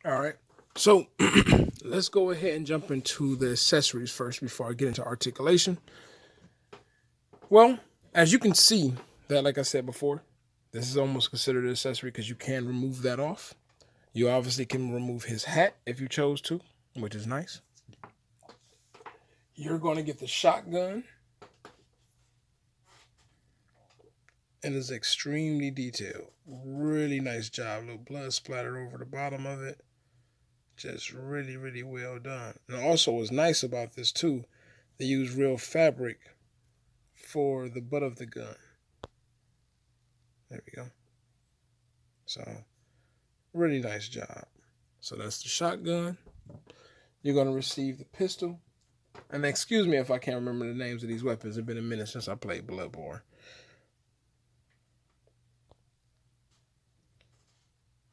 All right. So let's go ahead and jump into the accessories first before I get into articulation. Well, as you can see, that like I said before, this is almost considered an accessory because you can remove that off. You obviously can remove his hat if you chose to, which is nice. You're going to get the shotgun. And it's extremely detailed. Really nice job. Little blood splattered over the bottom of it. Just really, really well done. And also what's nice about this too, they use real fabric for the butt of the gun. There we go. So really nice job. So that's the shotgun. You're going to receive the pistol. And excuse me if I can't remember the names of these weapons. It's been a minute since I played Bloodborne.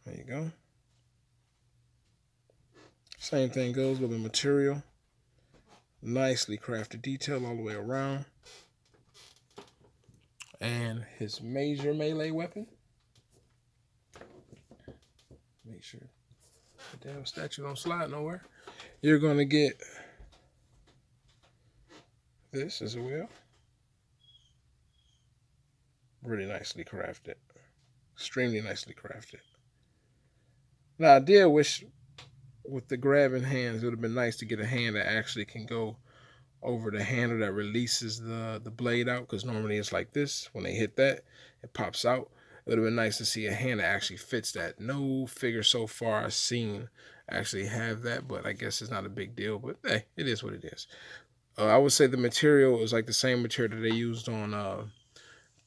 There you go. Same thing goes with the material. Nicely crafted detail all the way around. And his major melee weapon. Make sure the damn statue don't slide nowhere. You're going to get this as well. Really nicely crafted. Extremely nicely crafted. Now, I did wish with the grabbing hands, it would have been nice to get a hand that actually can go over the handle that releases the blade out, because normally it's like this. When they hit that, it pops out. It would have been nice to see a hand that actually fits that. No figure so far I've seen actually have that, but I guess it's not a big deal. But hey, it is what it is. I would say the material is like the same material that they used on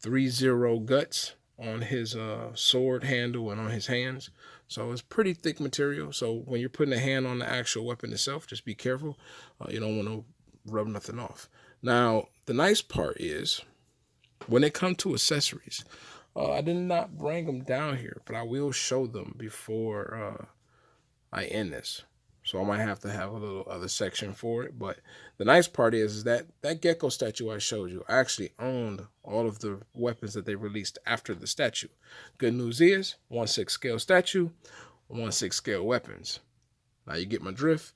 3-0 Guts on his sword handle and on his hands. So it's pretty thick material. So when you're putting a hand on the actual weapon itself, just be careful. You don't want to rub nothing off. Now, the nice part is when it comes to accessories, I did not bring them down here, but I will show them before I end this. So I might have to have a little other section for it. But the nice part is that that gecko statue I showed you, I actually owned all of the weapons that they released after the statue. Good news is 1/6 scale statue, 1/6 scale weapons. Now you get my drift.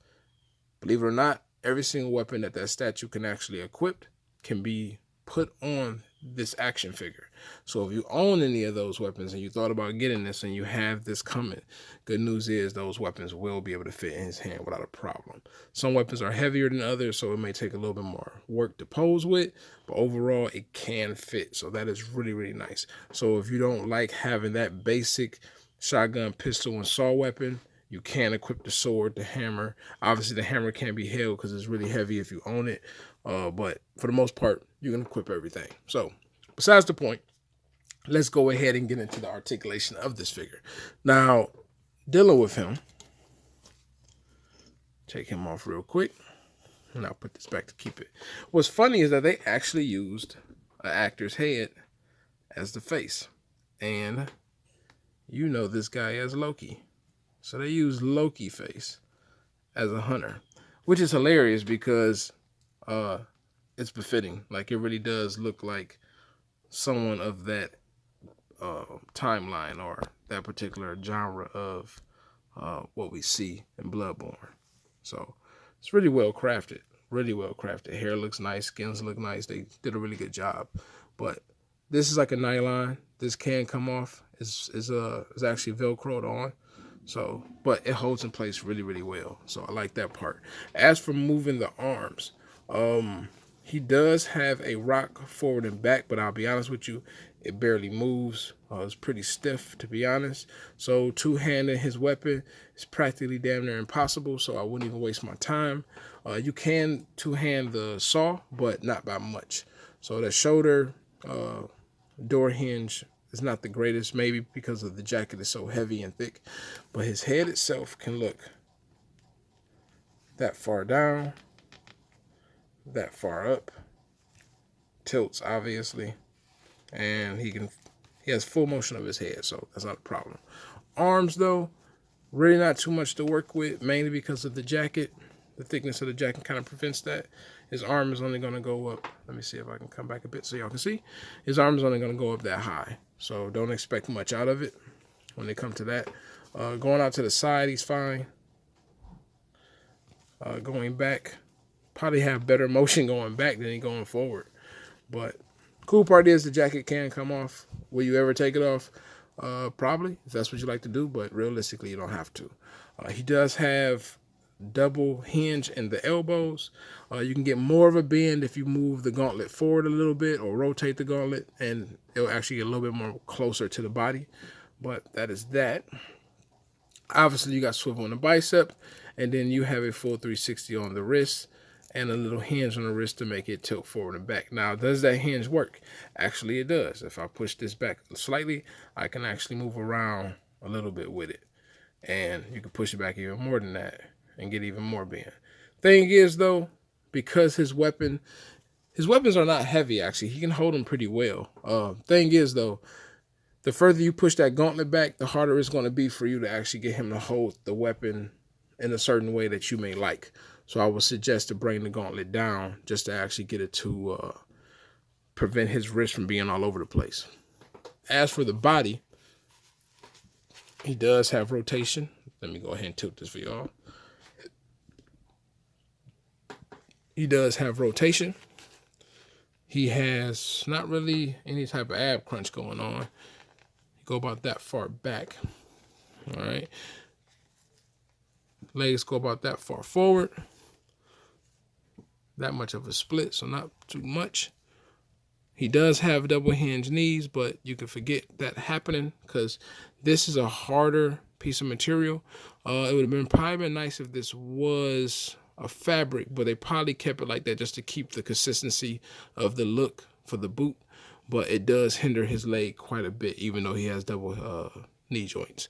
Believe it or not, every single weapon that that statue can actually equip can be put on this action figure. So if you own any of those weapons and you thought about getting this and you have this coming, good news is those weapons will be able to fit in his hand without a problem. Some weapons are heavier than others, so it may take a little bit more work to pose with, but overall it can fit. So that is really, really nice. So if you don't like having that basic shotgun, pistol, and saw weapon, you can equip the sword, the hammer. Obviously, the hammer can't be held because it's really heavy if you own it. But for the most part, you can equip everything. So, besides the point, let's go ahead and get into the articulation of this figure. Now, dealing with him, take him off real quick. And I'll put this back to keep it. What's funny is that they actually used an actor's head as the face. And you know this guy as Loki. So they use Loki face as a hunter, which is hilarious because it's befitting. Like it really does look like someone of that timeline or that particular genre of what we see in Bloodborne. So it's really well crafted. Really well crafted. Hair looks nice. Skins look nice. They did a really good job. But this is like a nylon. This can come off. It's actually Velcroed on. So, but it holds in place really, really well. So I like that part. As for moving the arms, he does have a rock forward and back, but I'll be honest with you, it barely moves. It's pretty stiff, to be honest. So two-handing his weapon is practically damn near impossible, so I wouldn't even waste my time. You can two-hand the saw, but not by much. So the shoulder door hinge is not the greatest, maybe because of the jacket is so heavy and thick, but his head itself can look that far down, that far up, tilts obviously, and he has full motion of his head, so that's not a problem. Arms though, really not too much to work with, mainly because of the jacket. The thickness of the jacket kind of prevents that. His arm is only going to go up. Let me see if I can come back a bit so y'all can see. His arm is only going to go up that high. So don't expect much out of it when they come to that. Going out to the side, he's fine. Going back, probably have better motion going back than he going forward. But cool part is the jacket can come off. Will you ever take it off? Probably, if that's what you like to do, but realistically, you don't have to. He does have double hinge in the elbows. You can get more of a bend if you move the gauntlet forward a little bit or rotate the gauntlet, and it'll actually get a little bit more closer to the body. But that is that. Obviously, you got swivel on the bicep, and then you have a full 360 on the wrist and a little hinge on the wrist to make it tilt forward and back. Now, does that hinge work? Actually, it does. If I push this back slightly, I can actually move around a little bit with it. And you can push it back even more than that and get even more bend. Thing is, though, because his weapons are not heavy, actually. He can hold them pretty well. Thing is, though, the further you push that gauntlet back, the harder it's going to be for you to actually get him to hold the weapon in a certain way that you may like. So I would suggest to bring the gauntlet down just to actually get it to prevent his wrist from being all over the place. As for the body, he does have rotation. Let me go ahead and tilt this for y'all. He does have rotation. He has not really any type of ab crunch going on. Go about that far back. All right. Legs go about that far forward. That much of a split, so not too much. He does have double hinge knees, but you can forget that happening because this is a harder piece of material. It would have probably been nice if this was a fabric, but they probably kept it like that just to keep the consistency of the look for the boot. But it does hinder his leg quite a bit, even though he has double knee joints.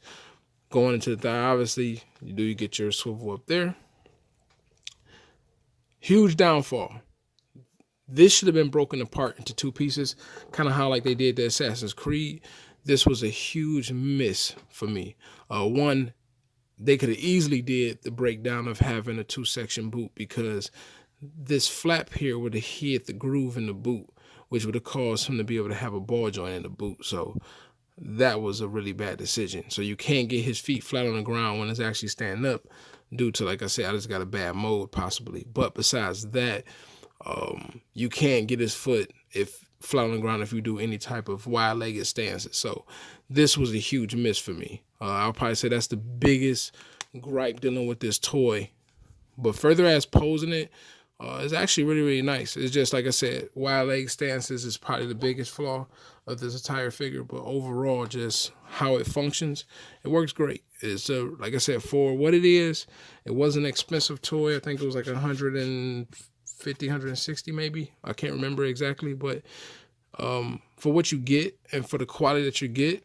Going into the thigh, obviously, you get your swivel up there. Huge downfall. This should have been broken apart into two pieces, kind of how like they did the Assassin's Creed. This was a huge miss for me. One, they could have easily did the breakdown of having a two-section boot because this flap here would have hit the groove in the boot, which would have caused him to be able to have a ball joint in the boot. So that was a really bad decision. So you can't get his feet flat on the ground when it's actually standing up due to, like I said, I just got a bad mold possibly. But besides that, you can't get his foot flat on the ground if you do any type of wide-legged stances. So this was a huge miss for me. I'll probably say that's the biggest gripe dealing with this toy. But further as posing it, it's actually really, really nice. It's just, like I said, wide leg stances is probably the biggest flaw of this entire figure. But overall, just how it functions, it works great. It's, like I said, for what it is, it was an expensive toy. I think it was like 150, 160 maybe. I can't remember exactly. But for what you get and for the quality that you get,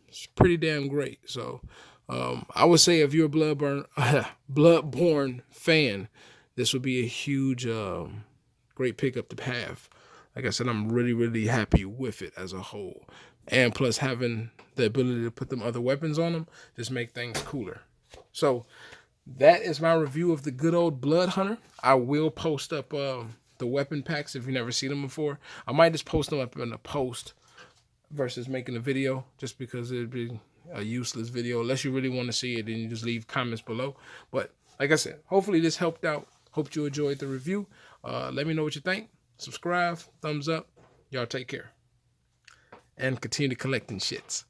it's pretty damn great. So I would say if you're a Bloodborne fan, this would be a huge, great pickup to have. Like I said, I'm really, really happy with it as a whole. And plus having the ability to put them other weapons on them just make things cooler. So that is my review of the good old Blood Hunter. I will post up the weapon packs if you've never seen them before. I might just post them up in a post versus making a video just because it'd be a useless video. Unless you really want to see it, then you just leave comments below. But like I said, hopefully this helped out. Hope you enjoyed the review. Let me know what you think. Subscribe, thumbs up. Y'all take care. And continue collecting shits.